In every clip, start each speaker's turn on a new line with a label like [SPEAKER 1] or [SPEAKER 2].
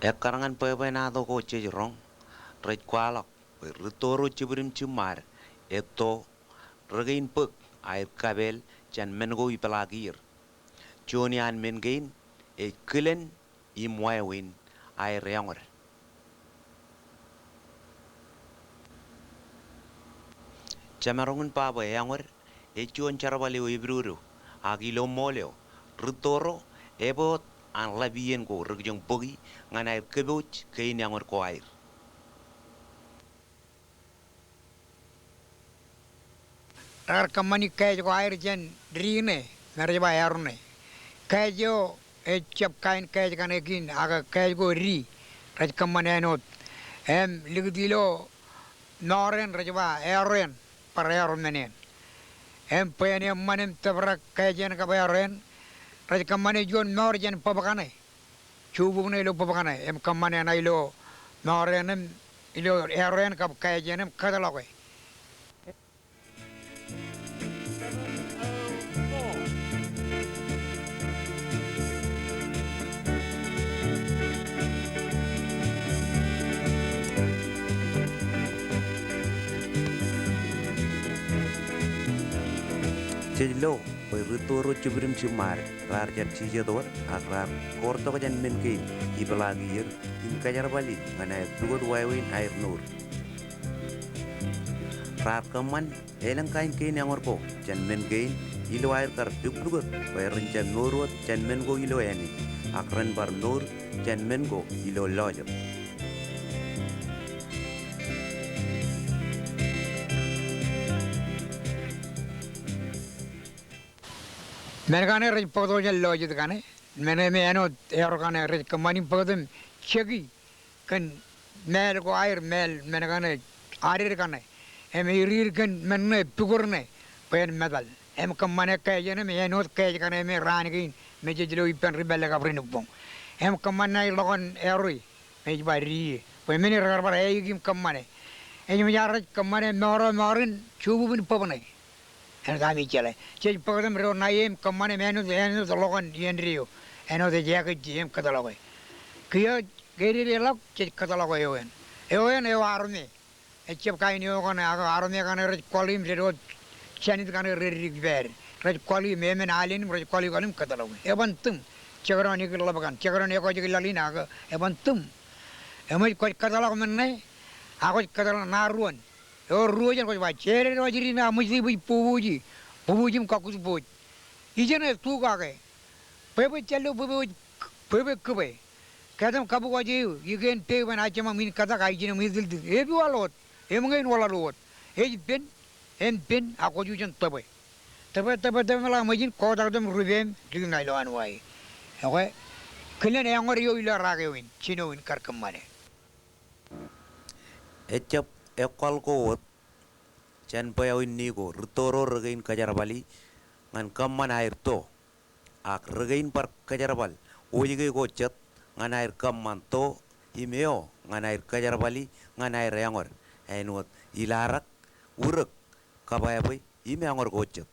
[SPEAKER 1] Ekarangan pepenado ko chejrong rej kwalok ritoro chiburim chumar eto regain pek air kabel chan mengo ipelagir choni an mengain e kilen imwawin air yangor chamarongun pabo yangor e chon charabali ibruru agilo moleo ritoro ebot an labien ko regjong pogi ngana keboch kain yangor ko air.
[SPEAKER 2] Agar kamani kaya ko air jen drine ngarja airne kaya jo ecap kain kaya kan ekin aga kaya ko ri raj kamani anot ligdilo noren rajba airen par airen menen pene manem tabrak kaya jen ka airen raj kamani jon nor jen pabakane chubu ne lo pabakane kamani na ilo noren ilo airen ka kaya jen kadaloge.
[SPEAKER 1] Chelo oi ritoro chibrim chumar rar jar chijador akrar korto kajan menkein ibelagir in kajar bali ngana dugot waiwin air nur rar kaman elang kain kein yang orko jan menkein ilo air kar dugot wairin jan nurut jan mengo ilo yani akran bar nur jan mengo ilo lojo.
[SPEAKER 2] Menegane rej podo jen lojo kane mene me ano erokane rej kamani podem chegi kan mel ko air mel menegane arir kane irir kan menne pugurne pen medal kamane kaya jene me ano kaya kane me ranigin me jelo ipen ribelle ka prinupong kamane logon eroi me bari pen mene ragar bar egim kamane me jaraj kamane moro morin chubu bin pobane kami cale jadi pagdam ro naim kamane menu the logan yenrio eno de jaga jim katalogue kyo geri relok jadi katalogue ewen e warne e chep kain yo kan aga arme kan re kolim ro chanit kan re ber re koli memen alin re koli kolim katalogue e bantum chagrani ke labakan chagrani ko jigi lalina aga e bantum e mai ko katalogue menne ako katalogue naruan ruojan ko ba chere ro jiri na musi bu puji puji kakus boj ijene tu ka ke pebe chalo pebe kube kadam kabu ko ji igen te ban achama min kata kai jine mi dil e bi walot e mungen wala lot e pen ako ju jan tebe mala majin ko da dum rubem dig na lo anwai okay kelen e ngor yo ila rage win chino win kar kamane
[SPEAKER 1] Ecap ekol ko chan payawin nigo ritoro regain kajarabali ngan kamman air to ak regain par kajarabal ojige go chat ngan air kamman to imeo ngan air kajarabali ngan air yangor ainot ilarak urek kabayabai ime angor go chat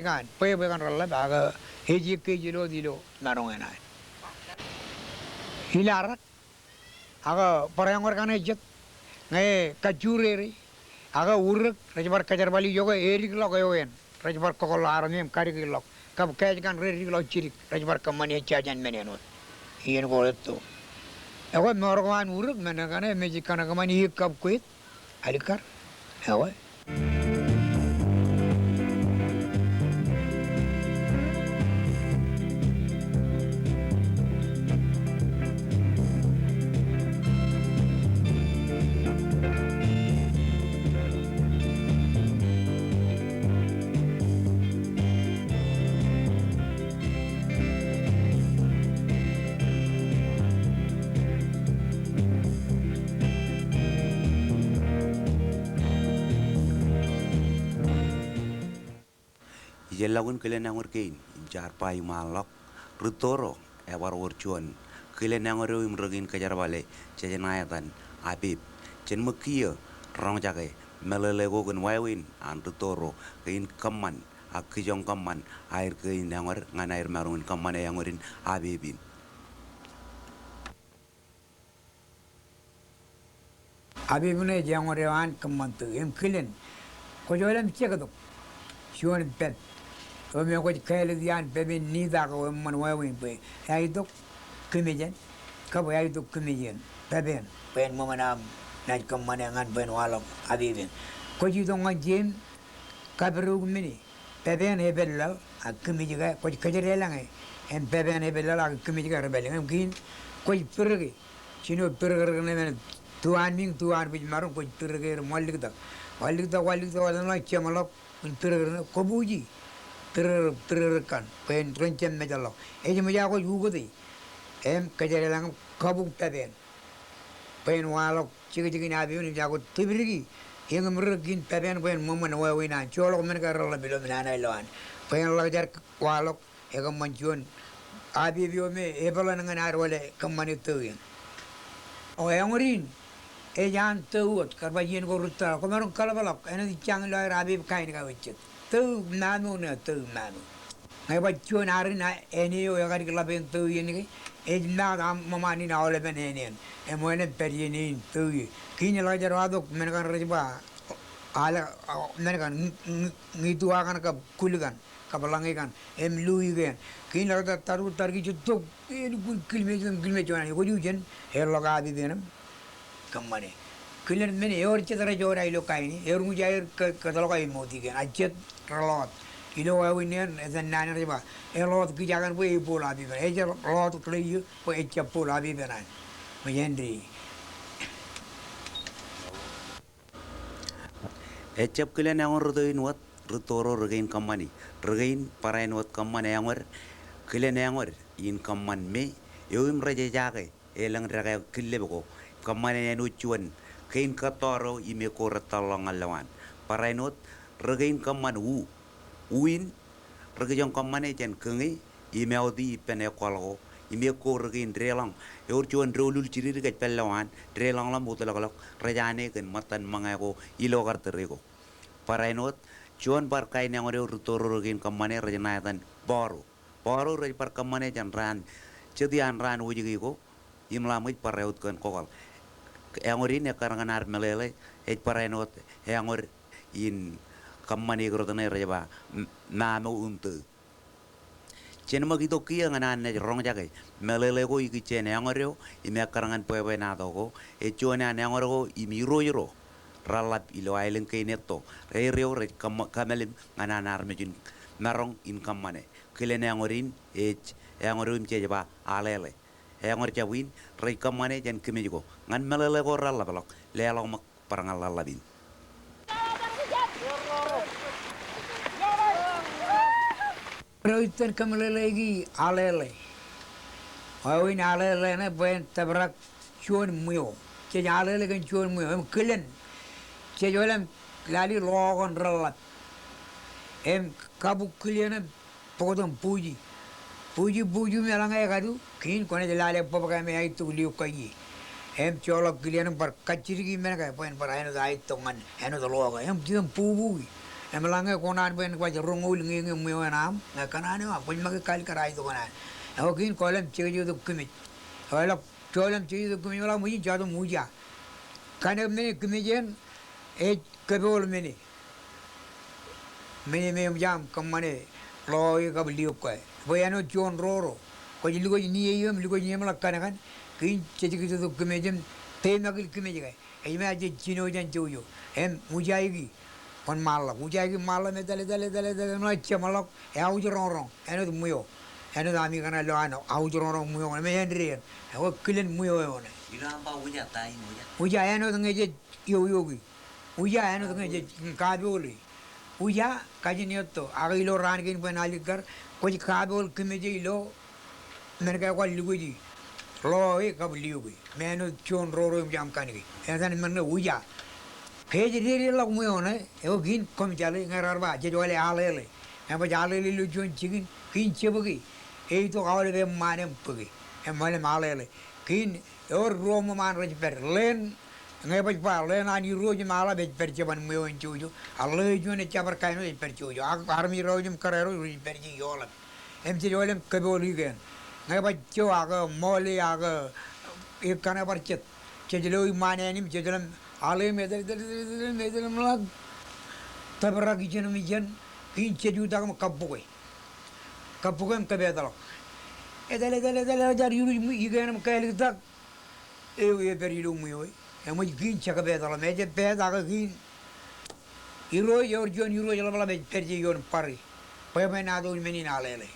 [SPEAKER 2] kan pebe kan ralla baga heji ke jilo dilo narong ena hilarat aga parangor kan ejet ngai kajure ri aga urek rajbar kajar bali yoga erik lok yoen rajbar kokol aramem kari lok kab kaj kan re ri lok chirik rajbar kamani chajan menenot yen goletto ego morgan urek menagane meji kana kamani kab kuit alikar ego
[SPEAKER 1] jelagun kelen angor kein jar payu malok rutoro ebar urchuan kile nangoro imrogin kajar bale chejenayatan abib chen mukia rong jage melele gogun wawin an rutoro kein kamman akijong kamman air kein nangor ngan air marun kamman yangorin abibin
[SPEAKER 2] Abibune jangorewan kamantu em kilen ko jolam chekado shon pet o me ko kele dian bebe ni da ko man wawin be ay dok kimejen ka bo ay dok kimejen beben ben momanam na kamane ngan ben walok abibin ko ji dong jem kabru mini beben e bella a kimejiga ko kajere langai em beben e bella a kimejiga rebel em kin ko perge chino perge ne tuan ming tuan bij marung ko perge malik da wala chamalok perge ko buji per kan pen trencem medalo e je meja ko yugodi em kajere lang kabung taben pen walok chigi na bi ni jago tibirgi yang mergin taben pen momon wa na cholo men ka rola bilo na loan pen la jar walok e ko manjon abi bio me e bala ngan ar wale kamani tuyen o yangorin e jan tuot karba yen go rutta ko maron kala balak ena di chang la abi kain ka wichet tu nanu na tu nanu ngai ba chuan arina eni yo yagari kala ben tu yen e na am mamani na ole ben enen e moene perienin tu kini la jar wado men kan rejba ala men kan ngitu akan ka kuligan ka balangi kan em lui gen kini la taru targi jutto e kilme jona ko jujen e loga bi benam kammane kilen men e or chedara jora ilo kaini e ru jair ka dalo kai moti gen achet rolot ilo wa winen e dan nan riba e lot ki jagan bo e bola bi e je lot klei po e chapola bi benan mo yendri
[SPEAKER 1] echep kile nangor rudoin wat rutoro regain kamani regain parain wat kamane yangor kile nangor in kaman me yoim raja jage elang raga kille boko kamane nu chuan kein katoro ime ko ratalong alawan parainot regain kaman uin regajong kamane chen kengi ime odi pene kwalgo ime ko regain relang yor chuan rolul chiri ga pelawan relang lam butalagalok rajane ken matan mangago ilo karterego parainot chuan par kai nangore rutoro regain kamane rajanatan baro rej par kamane jan ran chedian ran wujigi ko imlamit paraut kan kokal yangorin ya karanganar melele parainot yangor in kamane grotane reba namo untu chen magito kia nganan ne rong jage melele ko iki chen yangoreo ime karangan poe na dogo chuan ya yangoro imi roiro ralap ilo ailen kay neto reo re kamelim ngananar mejun narong in kamane kile yangorin yangorum chejaba alele yangor chawin re kamane jan kemejo ngan melele ko ralapalok lelong mak parangal lalabin
[SPEAKER 2] Proiten kamalegi alele awin alele ne ben tabrak chuan muyo che alele kan chuan muyo em kilen che jolam lali logon ralat em kabu kilen podam puji melangai kadu kin kone lale popaka me ai tu liu kai em cholo kilen par kachiri me ka pen par ai dai tongan eno do logo em jum pubu em langai konan ben kwa rongul ngi muyo nam na kanane ma pun mag kal karai to konan au kin kolam cheju do kimi wala cholam cheju do kimi wala muji jado muja kane me kimi jen e kabol me jam kamane loy ka liu kai boyano jon roro ko ligo ni yem ligo ni mala kan kin cheju do kimi jen te nagil kimi jai e me aje chino jan joyo em mujai kon mala ujagi mala me dale no chamalok e aujorong eno muyo eno ami kana lo ano aujorong muyo me henry e kilen muyo one
[SPEAKER 1] ina ba uja tai
[SPEAKER 2] uja eno ngeje yogi uja eno ngeje kaboli uja kajinioto agilo ran kin penali kar ko kabol kimeje lo merga ko liguji lo e kabliugi meno chon roro jam kanigi edan men uja Page really long way on it. Gin come jolly, Narva, Jolly Alele. apa Alele lucuan cikin kin cebagi itu awal ke mana pergi mana Alele kin or Roma man raj per len ngai baj pa len ani roju mala bej per jaban meon cuju alle ju ne cabar kaino per cuju ak armi rojum karero ru per ji yolam em ji yolam kaboli gen ngai baj cu aga moli aga ikana barcet cejelo mane ni cejelam ale medel lag tabra gijen mijen kin ceju dagam kabboy kabboyam kabedalo edele jar yuru igen kael tak e perilu muyoy emo gin chaka bedalo meje bedaga gin iro yor jon iro jala bala be perji yon pari peme na do meni na lele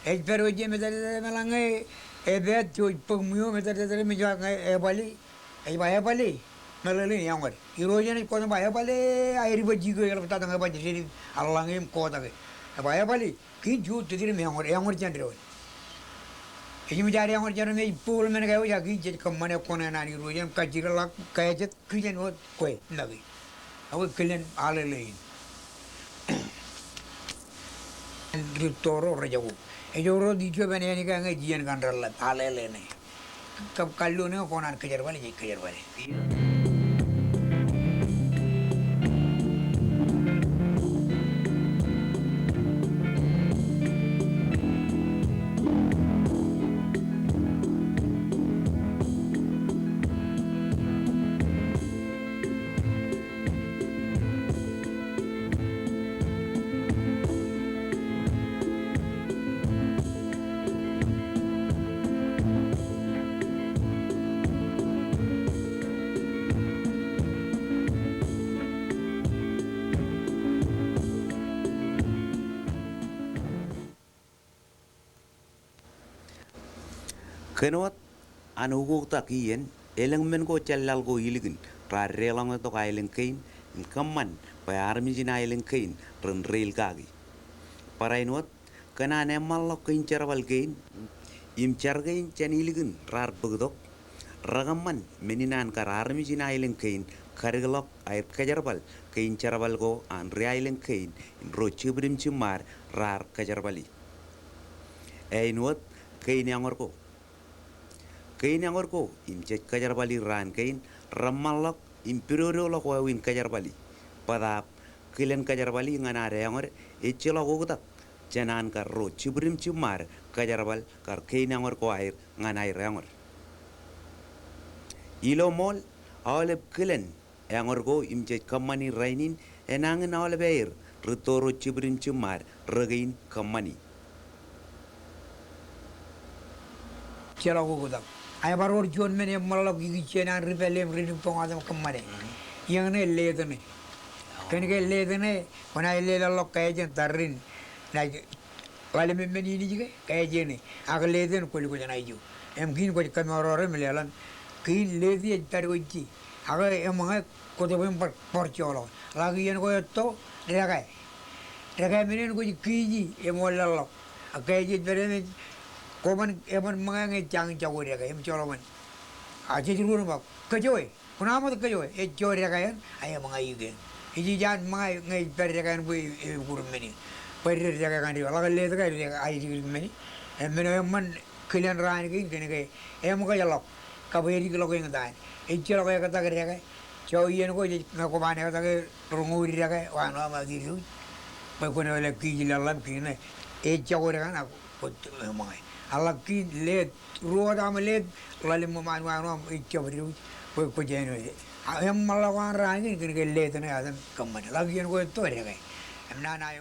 [SPEAKER 2] e pero je medele melange e bet jo pumuyo medele me ja e bali e bali melele yangor iro jene ko ba bali airi baji go yala ta nga baji sini allange ko ta ge e bali kin ju tidire me yangor jandre ini mencari yang orang ni pool mana kau jadi jadi kemana kona nani rujan kajira lak kajet kalian buat kue lagi, awak kalian Alele Ritoro raja ku, ejoro dijual mana ni kan ngajian kan ralat Alele ni, kalau ni kona kejar balik jadi kejar balik.
[SPEAKER 1] Kenot anu go takiyen eleng men go cellal go iligin ra relang to kailen kain kamman pa armi jina ilen kain ren rel kagi parainot kana ne mallo kain cerwal kain im cergain chen iligin rar bugdok ragamman meninan kar armi jina ilen kain karglok air kajarbal kain cerwal go an reilen kain ro chibrim chimar rar kajarbali einot kain yangor ko kain yang orko imcet kajar bali ran kain ramalok imperioro lo ko win kajar bali pada kilen kajar bali ngana re yang or echelo go tak janan kar ro chibrim chimar kajar bal kar kain yang orko air ngana air yang or ilo mol awle kilen yang orko imcet kamani rainin enangin awle beir ritoro chibrim chimar regain kamani
[SPEAKER 2] Celo go tak. Ayah baru John mana malah gigi cina rebellion rindu pengadam kemana, yang ni leda ni, kan ke leda ni, mana leda lo kaya jen tarin, naik, kalau memang ini juga kaya jen ni, agak leda ni kuli kuli naik ju, mungkin kau kamera orang melihat, kin leda je taruji, agak emang kau tu pun percaya, lagi yang kau itu ragai mana kau kiji, emang lalu, kaya jen tarin Koman eman mangai jang jago dia kaya mencoloman. Aje jurur mak kejoy. Kenapa tu kejoy? Joy dia kaya ayah mangai juga. Iji jangan mangai ngai per dia kaya bui guru meni. Per dia kaya kan dia. Laga le kaya dia ayah juga meni. Meni eman kalian rani kini kaya. Emang kaya lok. Kaberi kalau kaya ngadai. Iji lo kaya kata kaya kaya. Joy yang kau ngaku mana kata kaya rungu dia kaya. Wah nama gitu. Pokoknya oleh kiji lalam kini. Jago dia kan aku mangai. Alaki led ruwa dam led lalim man wan ikabri ko jeno am malawan rangi kene led ne adam kamman lagi en ko to re ga am na na